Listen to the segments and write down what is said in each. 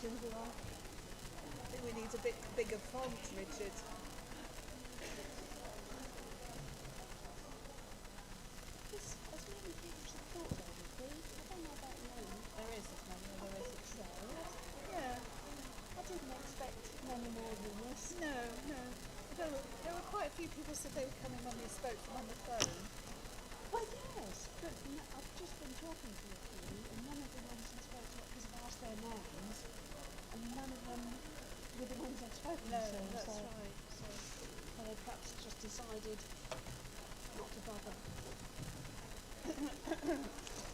questions you ask. I think we need a bit bigger font, Richard. There's as many people as I thought there would be. I don't know about you. There is as many, I there think is. so. Yeah. I didn't expect many more than this. No, no. There were quite a few people said they were coming when we spoke to them on the phone. Well, yes, but I've just been talking to a few, and none of the ones I spoke to, because I've asked their names, and none of them were the ones I've spoken No, to. that's So, right. so they perhaps just decided not to bother.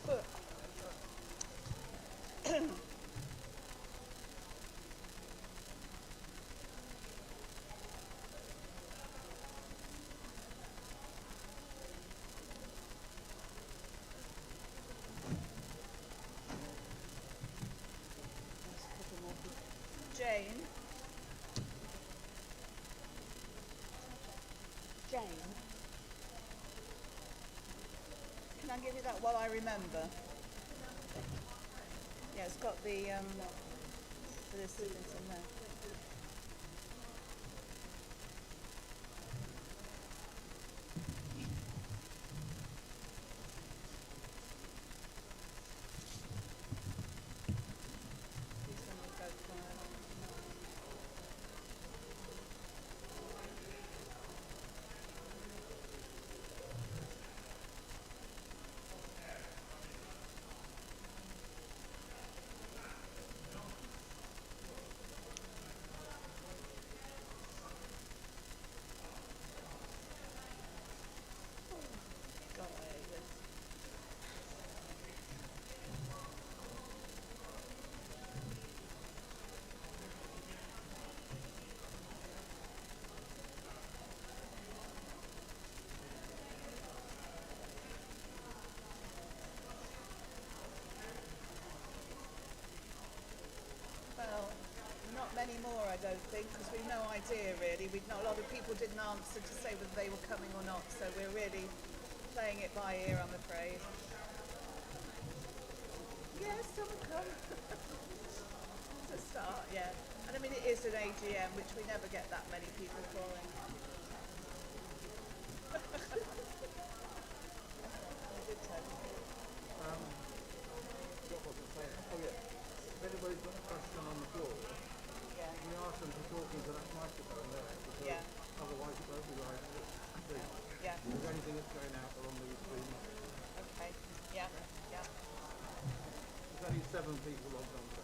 But There's a couple more people. Jane, Jane. can I give you that while I remember? Yeah, it's got the students in there. These ones will go quiet. Guys. Well, not many more, I don't think, because we've no idea really. A lot of people didn't answer to say whether they were coming or not, so we're really playing it by ear, I'm afraid. Yes, some will come. To start, yeah. And I mean, it is an AGM, which we never get that many people calling. I did tell you. What was it saying? Oh yeah. If anybody's got a question on the floor, Yeah. we ask them to talk into that microphone there, because Yeah. otherwise it won't be right. If Yeah. there's anything that's going out along the screen, Okay. Yeah. Yeah. there's only 7 people logged on so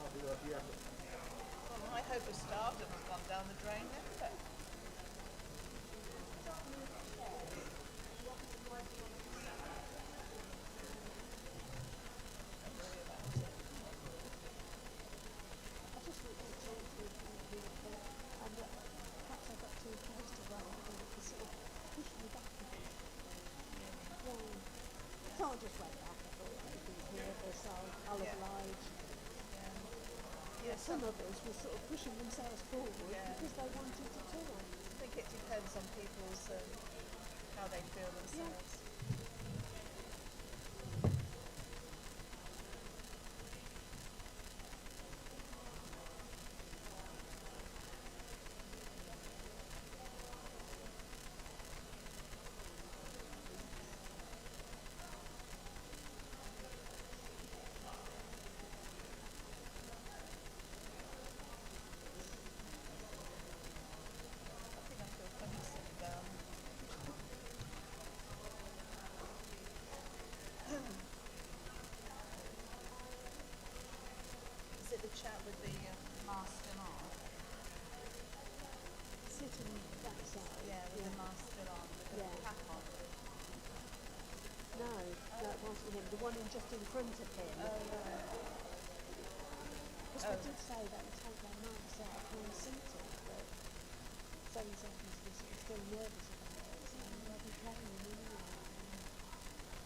hardly worth the effort. Well, I hope the staff doesn't gone down the drain then, but don't worry about it. I just want to talk to a few people, and perhaps I got too close to one, and it was sort of pushed me back a bit. Yeah. So I'll just wait back. I thought I could hear this, I'll Yeah. oblige. Yeah, Some of us were sort of pushing themselves forward Yeah. because they wanted to talk. I think it depends on people's how they feel themselves. I think I feel funny sitting down. Is it the chat with the mask still on? Sitting that side. Yeah, with the mask still on, with the Yeah. cap on. No, that wasn't him. The one in just in front of him. Because Oh. they did say that would take their masks out when seated, but some seconds was still nervous about it, so they'll be playing anyway.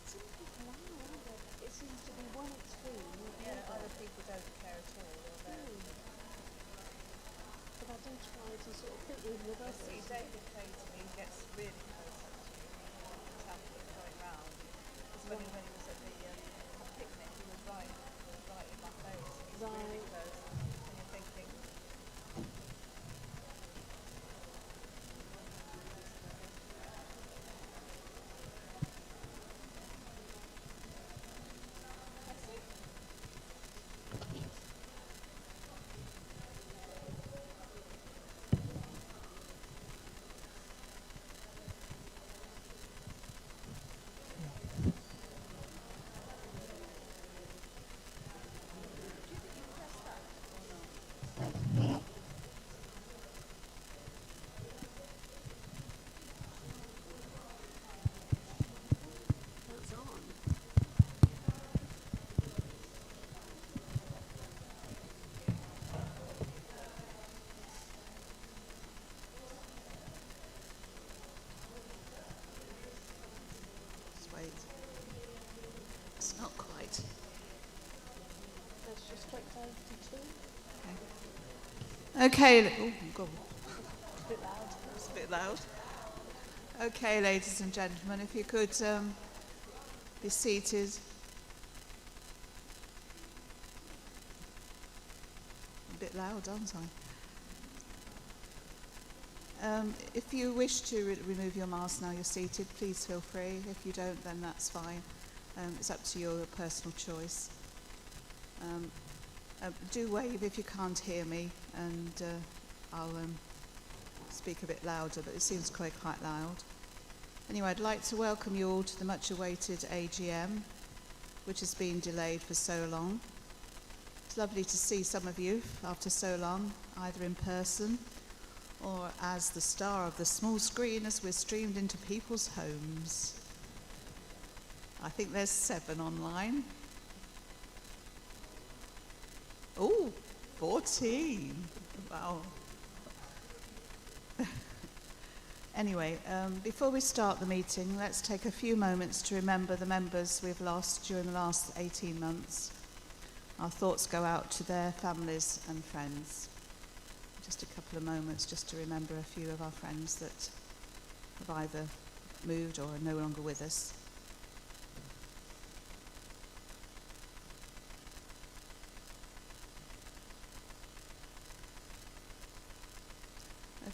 Some people are, aren't they? It seems to be one extreme or the Yeah, other. other people don't care at all, or they But I do try to sort of fit in with others. see David Kay to me gets really close up to the traffic going round. Because when he was at the picnic, he was right in my face. Right. Let's just check down to 2. Okay. Oh, God. It's a bit loud. It's a bit loud. Okay, ladies and gentlemen, if you could be seated. A bit loud, aren't I? If you wish to remove your mask now you're seated, please feel free. If you don't, then that's fine. It's up to your personal choice. Do wave if you can't hear me, and I'll speak a bit louder, but it seems quite loud. Anyway, I'd like to welcome you all to the much-awaited AGM, which has been delayed for so long. It's lovely to see some of you after so long, either in person or as the star of the small screen as we're streamed into people's homes. I think there's 7 online. Oh, 14. Wow. Anyway, before we start the meeting, let's take a few moments to remember the members we've lost during the last 18 months. Our thoughts go out to their families and friends. Just a couple of moments just to remember a few of our friends that have either moved or are no longer with us.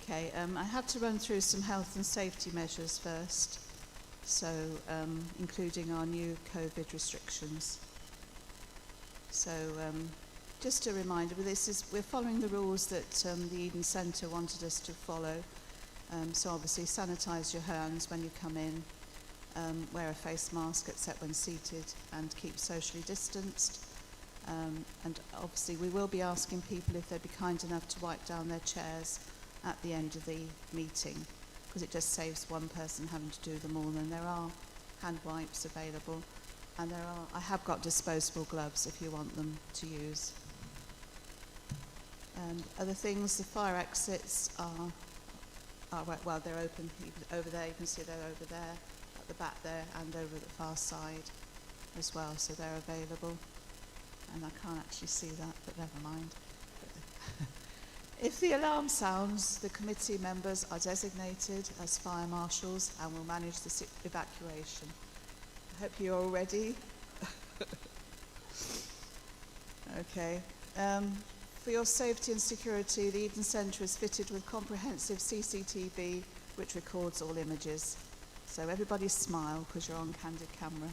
Okay, I have to run through some health and safety measures first, so including our new COVID restrictions. So just a reminder, we're following the rules that the Eden Centre wanted us to follow. So obviously sanitise your hands when you come in, wear a face mask except when seated, and keep socially distanced. And obviously we will be asking people if they'd be kind enough to wipe down their chairs at the end of the meeting, because it just saves one person having to do them all. And there are hand wipes available, and I have got disposable gloves if you want them to use. Other things, the fire exits are well, they're open over there. You can see they're over there, at the back there, and over at the far side as well, so they're available. And I can't actually see that, but never mind. If the alarm sounds, the committee members are designated as fire marshals and will manage the evacuation. I hope you're all ready. Okay. For your safety and security, the Eden Centre is fitted with comprehensive CCTV which records all images. So everybody smile because you're on candid camera.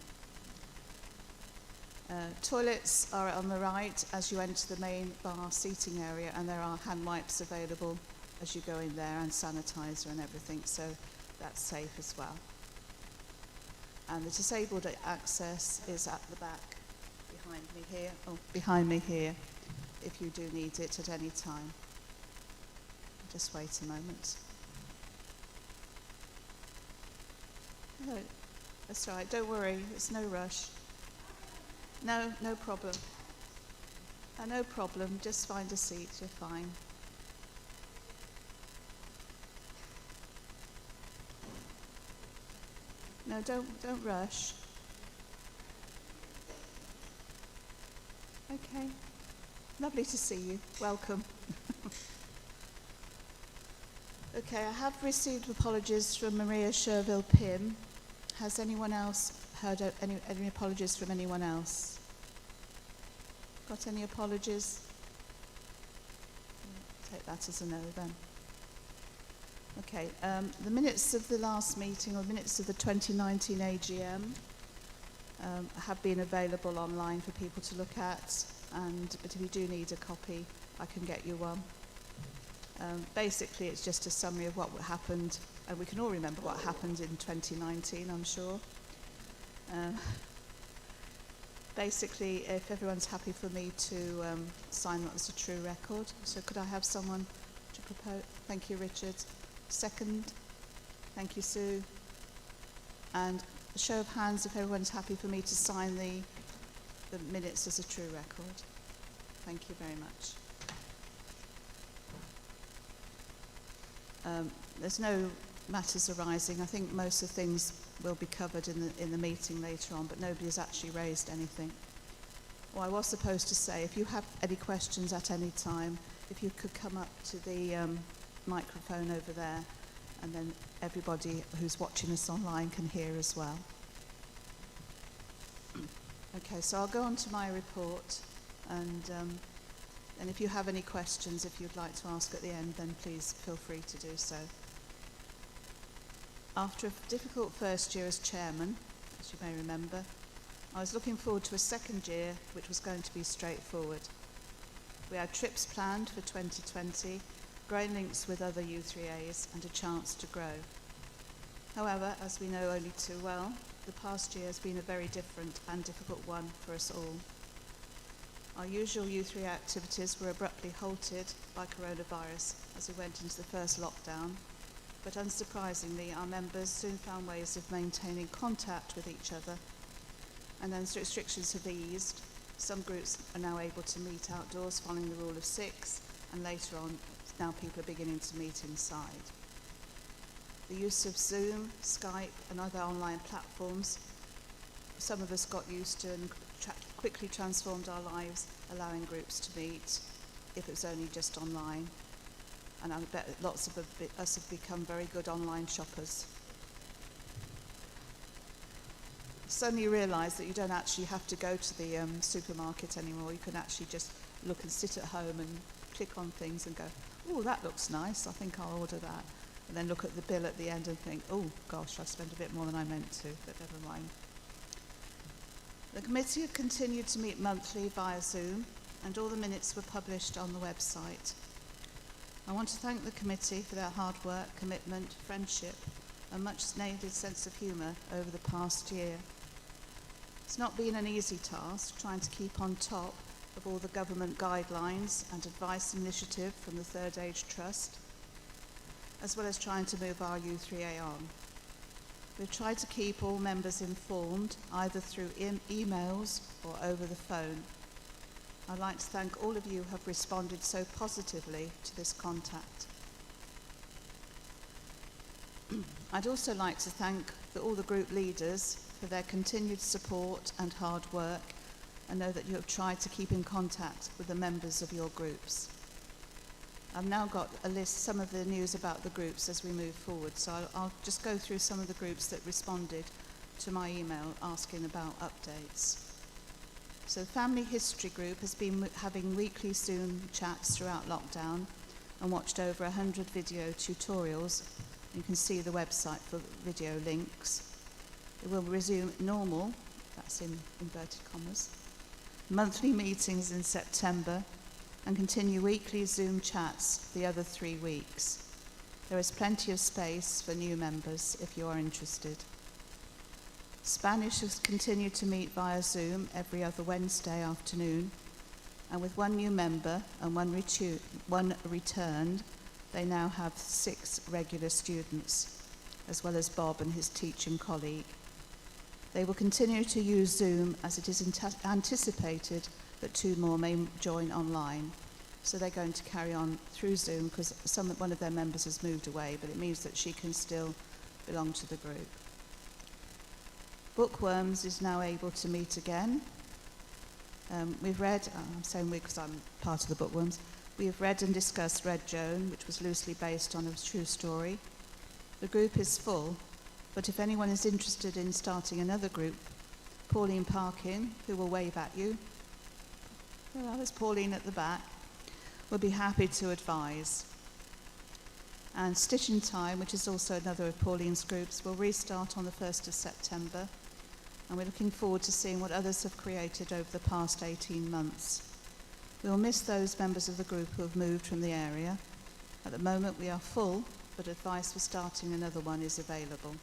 Toilets are on the right as you enter the main bar seating area, and there are hand wipes available as you go in there, and sanitizer and everything, so that's safe as well. And the disabled access is at the back behind me here, if you do need it at any time. Just wait a moment. No, that's all right, don't worry, it's no rush. No problem. No problem, just find a seat, you're fine. No, don't rush. Okay, lovely to see you, welcome. Okay, I have received apologies from Maria Sherville-Pym. Has anyone else heard any apologies from anyone else? Got any apologies? Take that as a no then. Okay, the minutes of the last meeting, or minutes of the 2019 AGM, have been available online for people to look at, but if you do need a copy, I can get you one. Basically, it's just a summary of what happened, and we can all remember what happened in 2019, I'm sure. Basically, if everyone's happy for me to sign that as a true record, so could I have someone to propose? Thank you, Richard. Second. Thank you, Sue. And a show of hands if everyone's happy for me to sign the minutes as a true record. Thank you very much. There's no matters arising. I think most of the things will be covered in the meeting later on, but nobody has actually raised anything. Or I was supposed to say, if you have any questions at any time, if you could come up to the microphone over there, and then everybody who's watching us online can hear as well. Okay, so I'll go on to my report, and if you have any questions, if you'd like to ask at the end, then please feel free to do so. After a difficult first year as chairman, as you may remember, I was looking forward to a second year which was going to be straightforward. We had trips planned for 2020, growing links with other U3As, and a chance to grow. However, as we know only too well, the past year has been a very different and difficult one for us all. Our usual U3 activities were abruptly halted by coronavirus as we went into the first lockdown, but unsurprisingly, our members soon found ways of maintaining contact with each other, and as restrictions have eased, some groups are now able to meet outdoors following the rule of 6, and later on, now people are beginning to meet inside. The use of Zoom, Skype, and other online platforms, some of us got used to and quickly transformed our lives, allowing groups to meet, if it was only just online. And I bet lots of us have become very good online shoppers. Suddenly you realise that you don't actually have to go to the supermarket anymore. You can actually just look and sit at home and click on things and go, oh, that looks nice, I think I'll order that. And then look at the bill at the end and think, oh gosh, I spent a bit more than I meant to, but never mind. The committee have continued to meet monthly via Zoom, and all the minutes were published on the website. I want to thank the committee for their hard work, commitment, friendship, and much needed sense of humour over the past year. It's not been an easy task trying to keep on top of all the government guidelines and advice initiative from the Third Age Trust, as well as trying to move our U3A on. We've tried to keep all members informed, either through emails or over the phone. I'd like to thank all of you who have responded so positively to this contact. I'd also like to thank all the group leaders for their continued support and hard work, and know that you have tried to keep in contact with the members of your groups. I've now got a list, some of the news about the groups as we move forward, so I'll just go through some of the groups that responded to my email asking about updates. So the Family History Group has been having weekly Zoom chats throughout lockdown and watched over 100 video tutorials. You can see the website for video links. It will resume normal, that's in inverted commas, monthly meetings in September, and continue weekly Zoom chats the other 3 weeks. There is plenty of space for new members if you are interested. Spanish has continued to meet via Zoom every other Wednesday afternoon, and with one new member and one returned, they now have 6 regular students, as well as Bob and his teaching colleague. They will continue to use Zoom as it is anticipated that 2 more may join online. So they're going to carry on through Zoom because one of their members has moved away, but it means that she can still belong to the group. Bookworms is now able to meet again. We've read, I'm saying we because I'm part of the Bookworms, we have read and discussed Red Joan, which was loosely based on a true story. The group is full, but if anyone is interested in starting another group, Pauline Parkin, who will wave at you, well, there's Pauline at the back, will be happy to advise. And Stitch in Time, which is also another of Pauline's groups, will restart on the 1st of September, and we're looking forward to seeing what others have created over the past 18 months. We will miss those members of the group who have moved from the area. At the moment we are full, but advice for starting another one is available.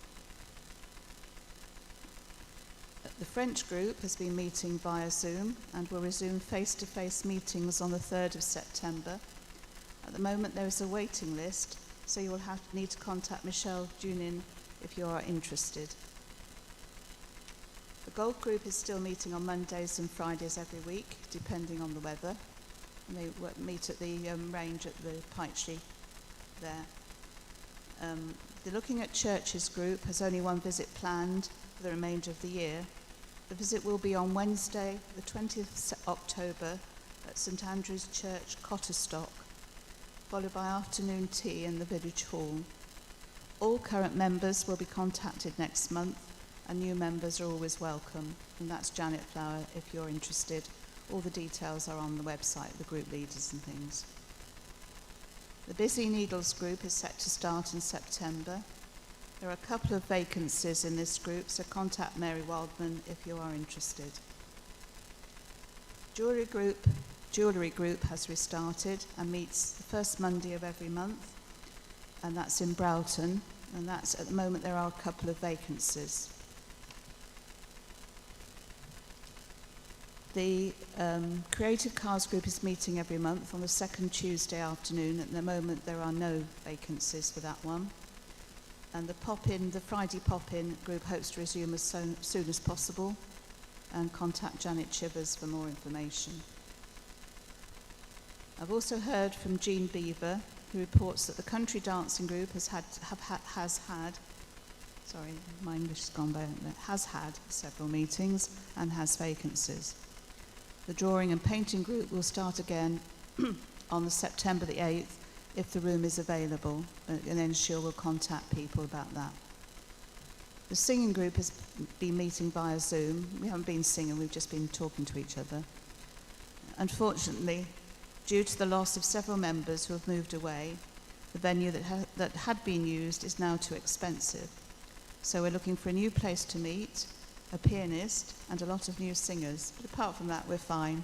The French group has been meeting via Zoom and will resume face-to-face meetings on the 3rd of September. At the moment there is a waiting list, so you will need to contact Michelle Junin if you are interested. The golf group is still meeting on Mondays and Fridays every week, depending on the weather. And they meet at the range at the Pytchley there. The Looking at Churches group has only one visit planned for the remainder of the year, The visit will be on Wednesday, the 20th October at St Andrew's Church, Cotterstock, followed by afternoon tea in the village hall. All current members will be contacted next month, and new members are always welcome. And that's Janet Flower if you're interested. All the details are on the website, the group leaders and things. The Busy Needles group is set to start in September. There are a couple of vacancies in this group, so contact Mary Waldman if you are interested. Jewellery group has restarted and meets the first Monday of every month, and that's in Broughton, and that's at the moment there are a couple of vacancies. The Creative Cars group is meeting every month on the second Tuesday afternoon. At the moment there are no vacancies for that one. And the Friday pop-in group hopes to resume as soon as possible, and contact Janet Chivers for more information. I've also heard from Jean Beaver, who reports that the country dancing group has had several meetings and has vacancies. The drawing and painting group will start again on the September the 8th if the room is available, and then Sheila will contact people about that. The singing group has been meeting via Zoom. We haven't been singing, we've just been talking to each other. Unfortunately, due to the loss of several members who have moved away, the venue that had been used is now too expensive. So we're looking for a new place to meet, a pianist, and a lot of new singers. But apart from that, we're fine.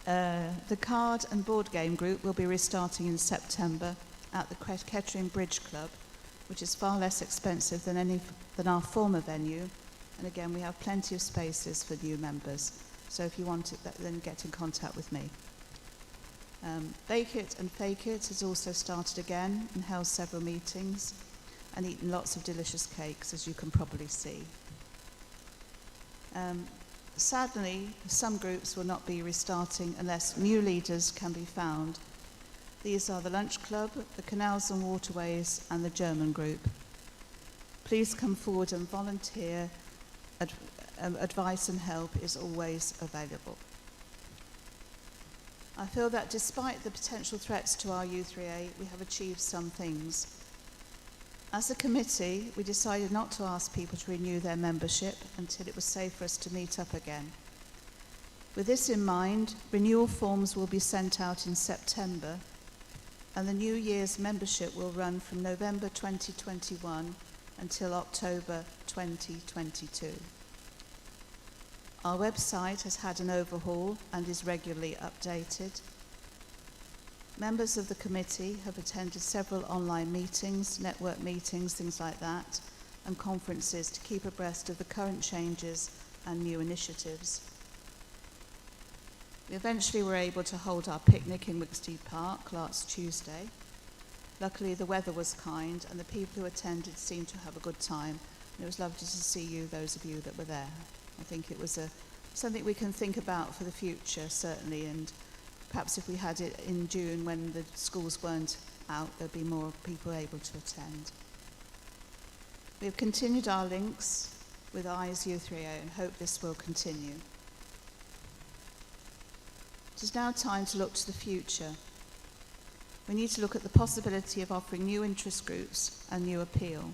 The card and board game group will be restarting in September at the Kettering Bridge Club, which is far less expensive than our former venue. And again, we have plenty of spaces for new members. So if you want it, then get in contact with me. Bake It and Fake It has also started again and held several meetings and eaten lots of delicious cakes, as you can probably see. Sadly, some groups will not be restarting unless new leaders can be found. These are the Lunch Club, the Canals and Waterways, and the German group. Please come forward and volunteer. Advice and help is always available. I feel that despite the potential threats to our U3A, we have achieved some things. As a committee, we decided not to ask people to renew their membership until it was safe for us to meet up again. With this in mind, renewal forms will be sent out in September, and the New Year's membership will run from November 2021 until October 2022. Our website has had an overhaul and is regularly updated. Members of the committee have attended several online meetings, network meetings, things like that, and conferences to keep abreast of the current changes and new initiatives. We eventually were able to hold our picnic in Wicksteed Park last Tuesday. Luckily, the weather was kind and the people who attended seemed to have a good time. And it was lovely to see you, those of you that were there. I think it was something we can think about for the future, certainly, and perhaps if we had it in June when the schools weren't out, there'd be more people able to attend. We have continued our links with IES U3A and hope this will continue. It is now time to look to the future. We need to look at the possibility of offering new interest groups and new appeal.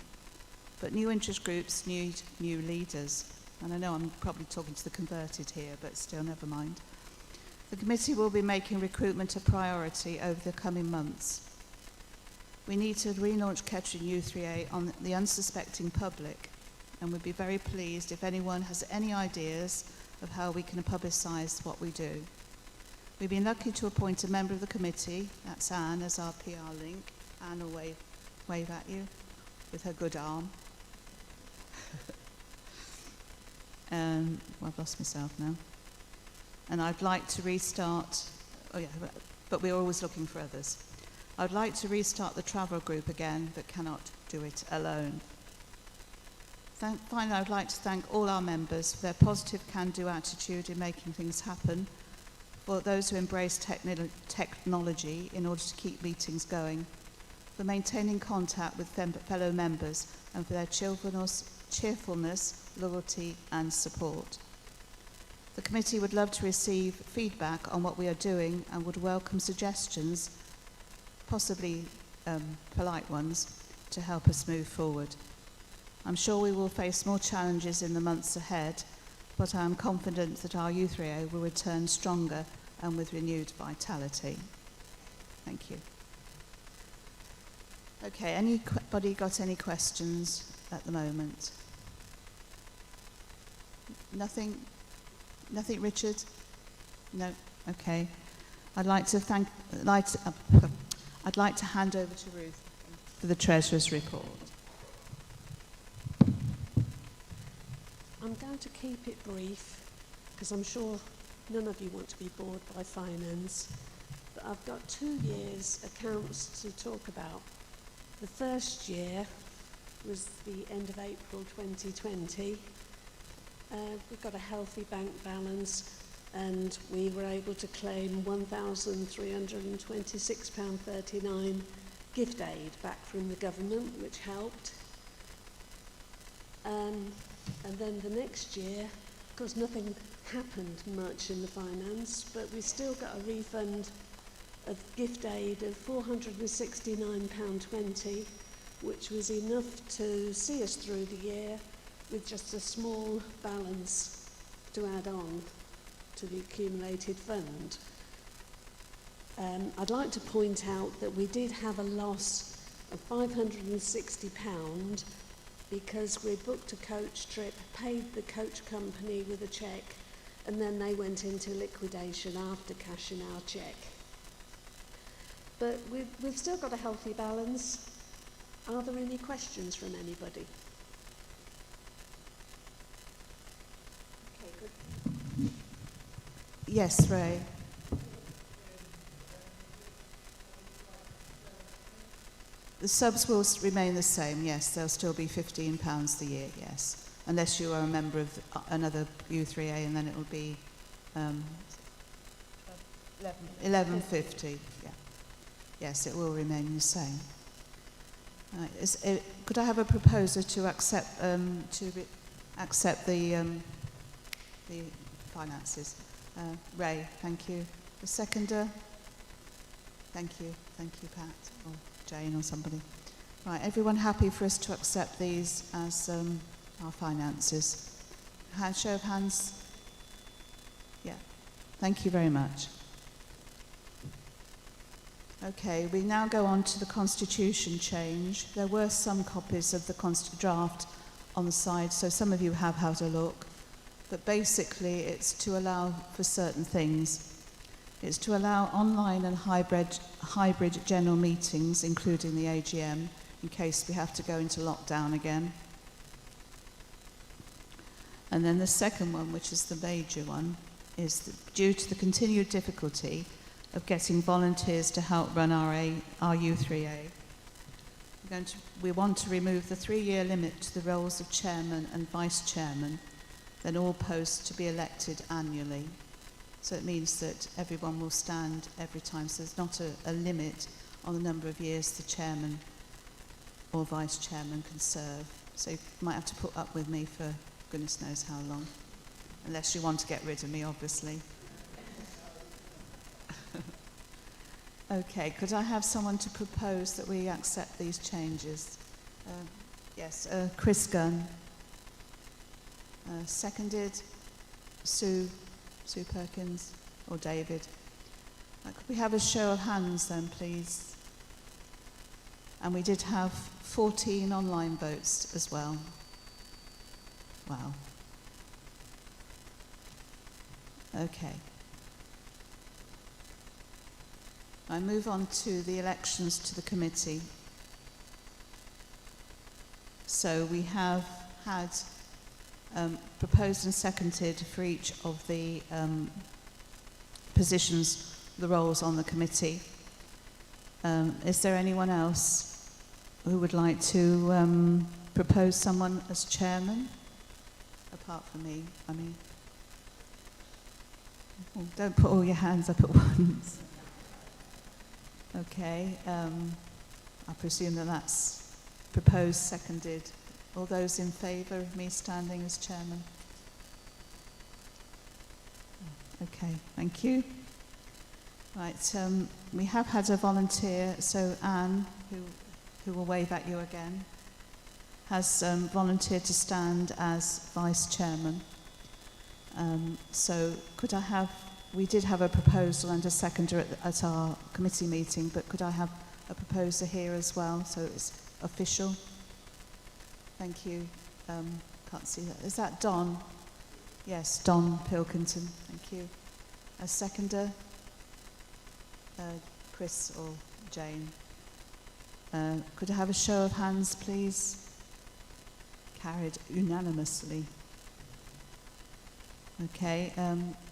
But new interest groups need new leaders. And I know I'm probably talking to the converted here, but still, never mind. The committee will be making recruitment a priority over the coming months. We need to relaunch Kettering U3A on the unsuspecting public, and we'd be very pleased if anyone has any ideas of how we can publicise what we do. We've been lucky to appoint a member of the committee, that's Anne, as our PR link. Anne will wave at you with her good arm. Well, I've lost myself now. And I'd like to restart, but we're always looking for others. I'd like to restart the travel group again, but cannot do it alone. Finally, I'd like to thank all our members for their positive can-do attitude in making things happen, for those who embrace technology in order to keep meetings going, for maintaining contact with fellow members, and for their cheerfulness, loyalty and support. The committee would love to receive feedback on what we are doing and would welcome suggestions, possibly polite ones, to help us move forward. I'm sure we will face more challenges in the months ahead, but I am confident that our Youth Rio will return stronger and with renewed vitality. Thank you. Okay, anybody got any questions at the moment? Nothing? Nothing, Richard? No? Okay. I'd like to hand over to Ruth for the Treasurer's report. I'm going to keep it brief because I'm sure none of you want to be bored by finance, but I've got 2 years' accounts to talk about. The first year was the end of April 2020. We've got a healthy bank balance and we were able to claim £1,326.39 gift aid back from the government, which helped. And then the next year, of course, nothing happened much in the finance, but we still got a refund of gift aid of £469.20, which was enough to see us through the year with just a small balance to add on to the accumulated fund. I'd like to point out that we did have a loss of £560 because we booked a coach trip, paid the coach company with a cheque, and then they went into liquidation after cashing our cheque. But we've still got a healthy balance. Are there any questions from anybody? Okay, good. Yes, Ray. The subs will remain the same, yes. They'll still be £15 a year, yes. Unless you are a member of another U3A, and then it will be £11.50. Yeah. Yes, it will remain the same. Right. Could I have a proposer to accept the finances? Ray, thank you. The seconder? Thank you, Pat, or Jane or somebody. Right, everyone happy for us to accept these as our finances? Show of hands? Yeah, thank you very much. Okay, we now go on to the constitution change. There were some copies of the draft on the side, so some of you have had a look. But basically, it's to allow for certain things. It's to allow online and hybrid general meetings, including the AGM, in case we have to go into lockdown again. And then the second one, which is the major one, is that due to the continued difficulty of getting volunteers to help run our U3A, we want to remove the 3-year limit to the roles of chairman and vice chairman, then all posts to be elected annually. So it means that everyone will stand every time, so there's not a limit on the number of years the chairman or vice chairman can serve. So you might have to put up with me for goodness knows how long, unless you want to get rid of me, obviously. Okay, could I have someone to propose that we accept these changes? Yes, Chris Gunn. Seconded, Sue Perkins, or David. Could we have a show of hands then, please? And we did have 14 online votes as well. Wow. Okay. I move on to the elections to the committee. So we have had proposed and seconded for each of the positions, the roles on the committee. Is there anyone else who would like to propose someone as chairman? Apart from me, I mean. Oh, don't put all your hands up at once. Okay, I presume that that's proposed, seconded, All those in favour of me standing as chairman? Okay, thank you. Right, we have had a volunteer, so Anne, who will wave at you again, has volunteered to stand as vice chairman. So could I have, we did have a proposal and a seconder at our committee meeting, but could I have a proposer here as well, so it's official? Thank you. Can't see that. Is that Don? Yes, Don Pilkington. Thank you. A seconder? Chris or Jane? Could I have a show of hands, please? Carried unanimously. Okay.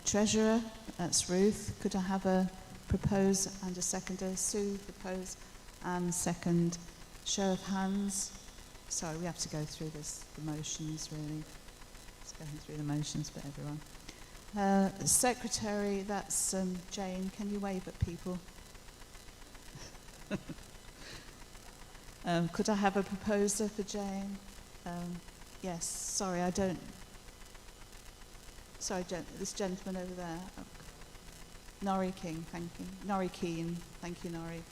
Treasurer, that's Ruth. Could I have a propose and a seconder? Sue, propose and second. Show of hands. Sorry, we have to go through the motions, really. It's going through the motions for everyone. Secretary, that's Jane. Can you wave at people? Could I have a proposer for Jane? Yes, sorry, I don't... Sorry, this gentleman over there. Oh. Norrie King, thank you. Norrie Keane, thank you, Norrie.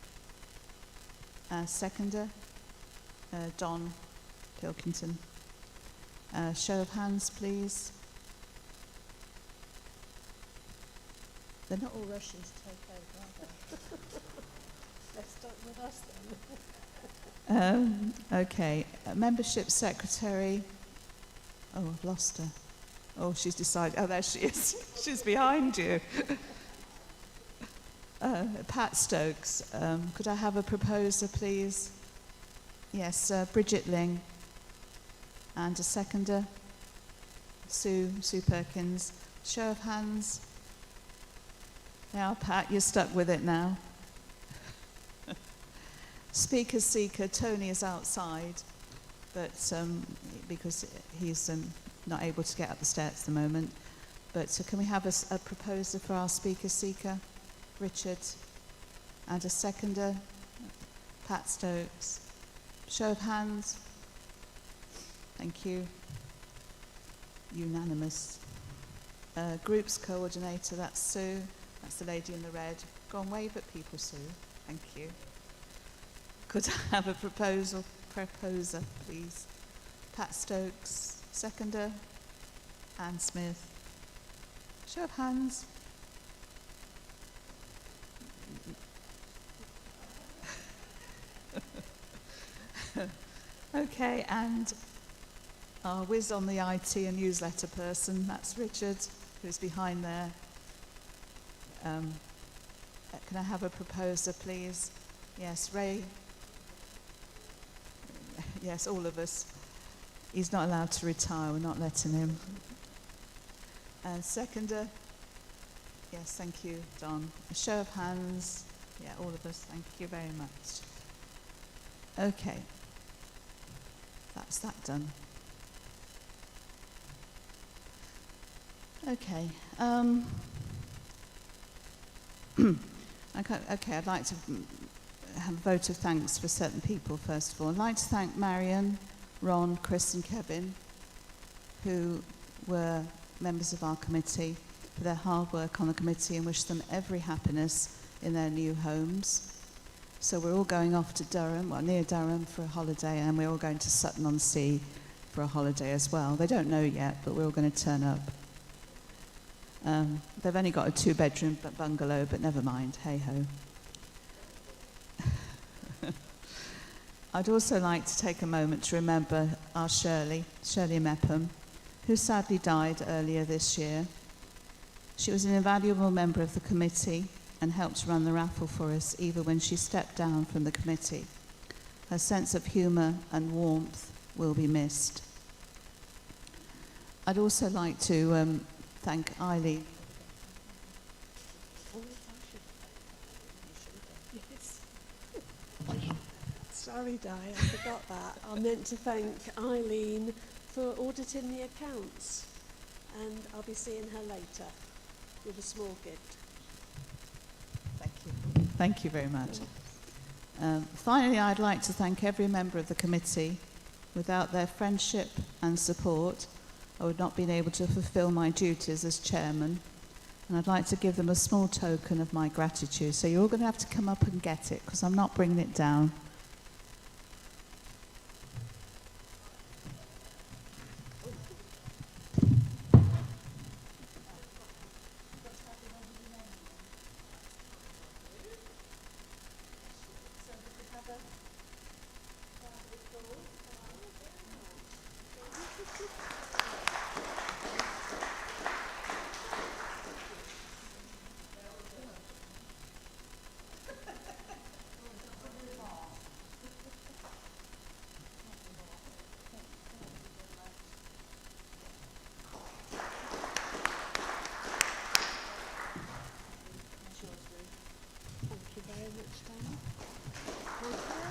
Seconder? Don Pilkington. Show of hands, please. They're not all rushing to take over, are they? They're stuck with us then. Okay. Membership Secretary. Oh, I've lost her. Oh, she's decided. Oh, there she is. She's behind you. Pat Stokes. Could I have a proposer, please? Yes, Bridget Ling. And a seconder. Sue Perkins. Show of hands. Now, Pat, you're stuck with it now. Speaker seeker, Tony is outside, but because he's not able to get up the steps at the moment. But can we have a proposer for our speaker seeker? Richard. And a seconder? Pat Stokes. Show of hands. Thank you. Unanimous. Groups coordinator, that's Sue. That's the lady in the red. Go and wave at people, Sue. Thank you. Could I have a proposer, please? Pat Stokes, seconder. Anne Smith. Show of hands. Okay, and our whiz on the IT and newsletter person, that's Richard, who's behind there. Can I have a proposer, please? Yes, Ray. Yes, all of us. He's not allowed to retire, we're not letting him. Seconder. Yes, thank you, Don. A show of hands. Yeah, all of us, thank you very much. Okay. That's that done. Okay. Okay, I'd like to have a vote of thanks for certain people, first of all. I'd like to thank Marion, Ron, Chris and Kevin, who were members of our committee, for their hard work on the committee, and wish them every happiness in their new homes. So we're all going off to Durham, well, near Durham for a holiday, and we're all going to Sutton-on-Sea for a holiday as well. They don't know yet, but we're all going to turn up. They've only got a 2-bedroom bungalow, but never mind, hey-ho. I'd also like to take a moment to remember our Shirley Mepham, who sadly died earlier this year. She was an invaluable member of the committee and helped run the raffle for us, even when she stepped down from the committee. Her sense of humour and warmth will be missed. I'd also like to thank Eileen. Sorry, Di, I forgot that. I meant to thank Eileen for auditing the accounts, and I'll be seeing her later with a small gift. Thank you. Thank you very much. Finally, I'd like to thank every member of the committee Without their friendship and support, I would not have been able to fulfil my duties as chairman, and I'd like to give them a small token of my gratitude. So you're all going to have to come up and get it, because I'm not bringing it down. Thank you very much, Dan. Thank you.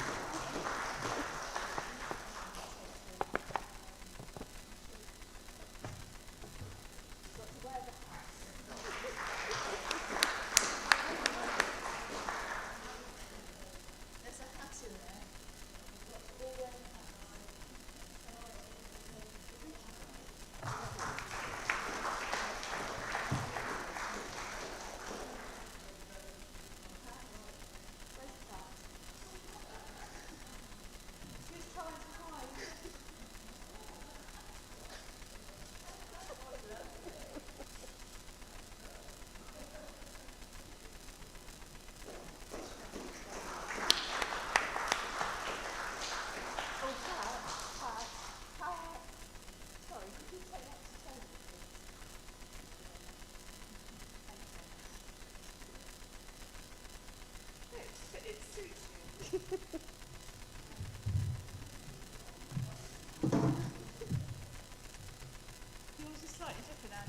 Yours is slightly different, Anne.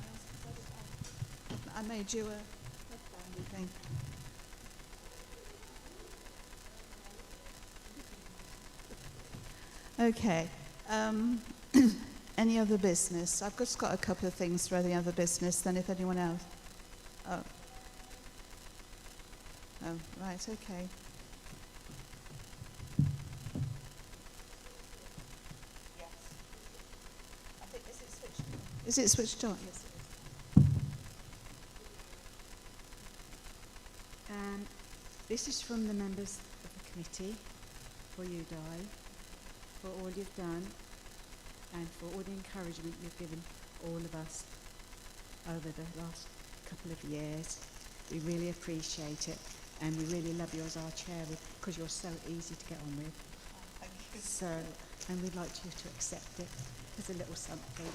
I made you a headband thing. Okay. Any other business? I've just got a couple of things for any other business. Then, if anyone else. Oh. Oh, right. Okay. Yes. I think is it switched on? Is it switched on? Yes, it is. This is from the members of the committee for you, Di, for all you've done and for all the encouragement you've given all of us over the last couple of years. We really appreciate it, and we really love you as our chair because you're so easy to get on with. Thank you. So, and we'd like you to accept it as a little something.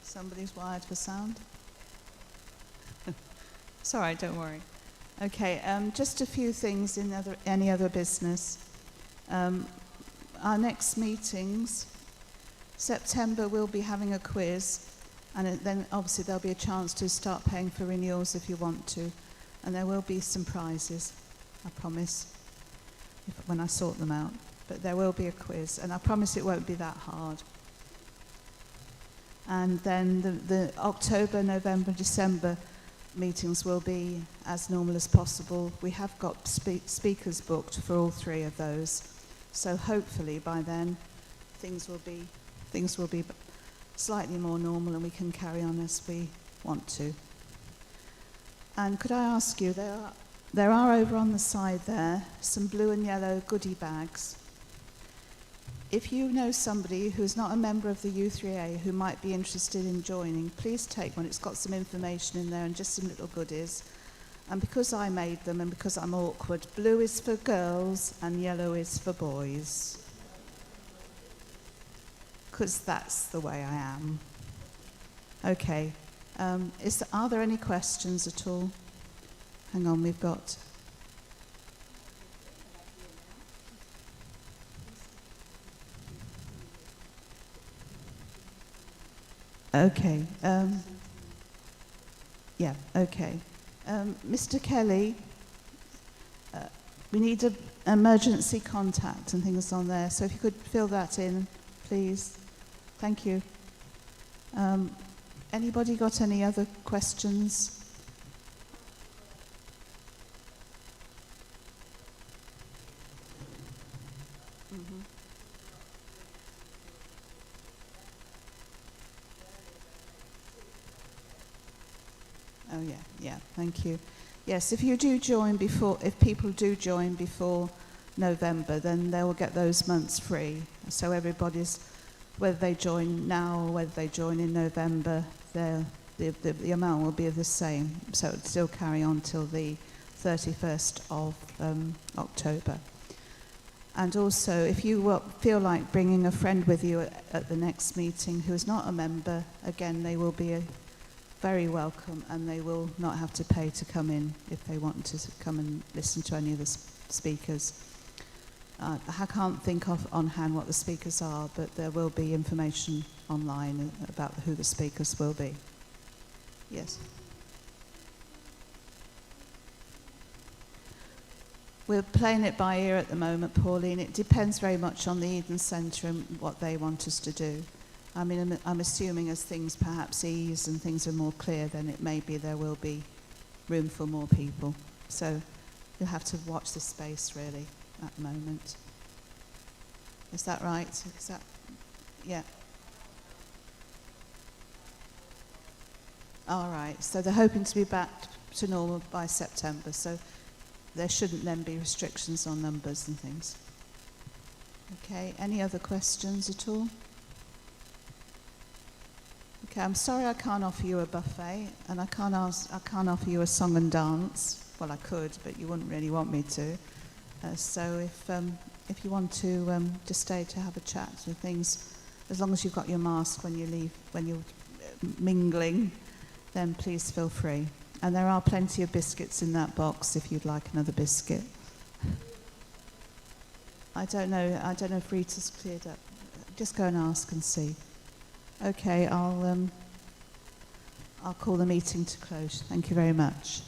Somebody's wired for sound. It's all right, don't worry. Okay, just a few things in any other business. Our next meetings, September, we'll be having a quiz, and then obviously there'll be a chance to start paying for renewals if you want to, and there will be some prizes, I promise, when I sort them out. But there will be a quiz, and I promise it won't be that hard. And then the October, November, December meetings will be as normal as possible. We have got speakers booked for all three of those. So hopefully by then things will be slightly more normal and we can carry on as we want to. And could I ask you, there are over on the side there some blue and yellow goodie bags. If you know somebody who's not a member of the U3A who might be interested in joining, please take one. It's got some information in there and just some little goodies. And because I made them and because I'm awkward, blue is for girls and yellow is for boys. Because that's the way I am. Okay. Are there any questions at all? Hang on, we've got... Okay. Yeah, okay. Mr. Kelly, we need an emergency contact and things on there, so if you could fill that in, please. Thank you. Anybody got any other questions? Mm-hmm. Oh yeah, thank you. Yes, if you do join before, if people do join before November, then they will get those months free. So everybody's, whether they join now or whether they join in November, the amount will be the same. So it'll still carry on till the 31st of October. And also, if you feel like bringing a friend with you at the next meeting who is not a member, again, they will be very welcome, and they will not have to pay to come in if they want to come and listen to any of the speakers. I can't think of on hand what the speakers are, but there will be information online about who the speakers will be. Yes. We're playing it by ear at the moment, Pauline. It depends very much on the Eden Centre and what they want us to do. I mean, I'm assuming as things perhaps ease and things are more clear, then it may be there will be room for more people. So you'll have to watch this space, really, at the moment. Is that right? Is that, yeah. All right, so they're hoping to be back to normal by September, so there shouldn't then be restrictions on numbers and things. Okay, any other questions at all? Okay, I'm sorry I can't offer you a buffet, and I can't offer you a song and dance. Well, I could, but you wouldn't really want me to. So if you want to just stay to have a chat and things, as long as you've got your mask when you leave, when you're mingling, then please feel free. And there are plenty of biscuits in that box if you'd like another biscuit. I don't know if Rita's cleared up. Just go and ask and see. Okay, I'll call the meeting to close. Thank you very much.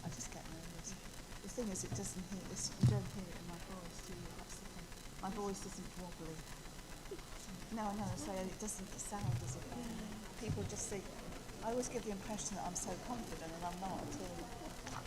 I just get nervous. The thing is, it doesn't hear this. You don't hear it in my voice, do you? That's the thing. My voice isn't wobbly. No, so it doesn't sound as if people just think. I always give the impression that I'm so confident, and I'm not at all.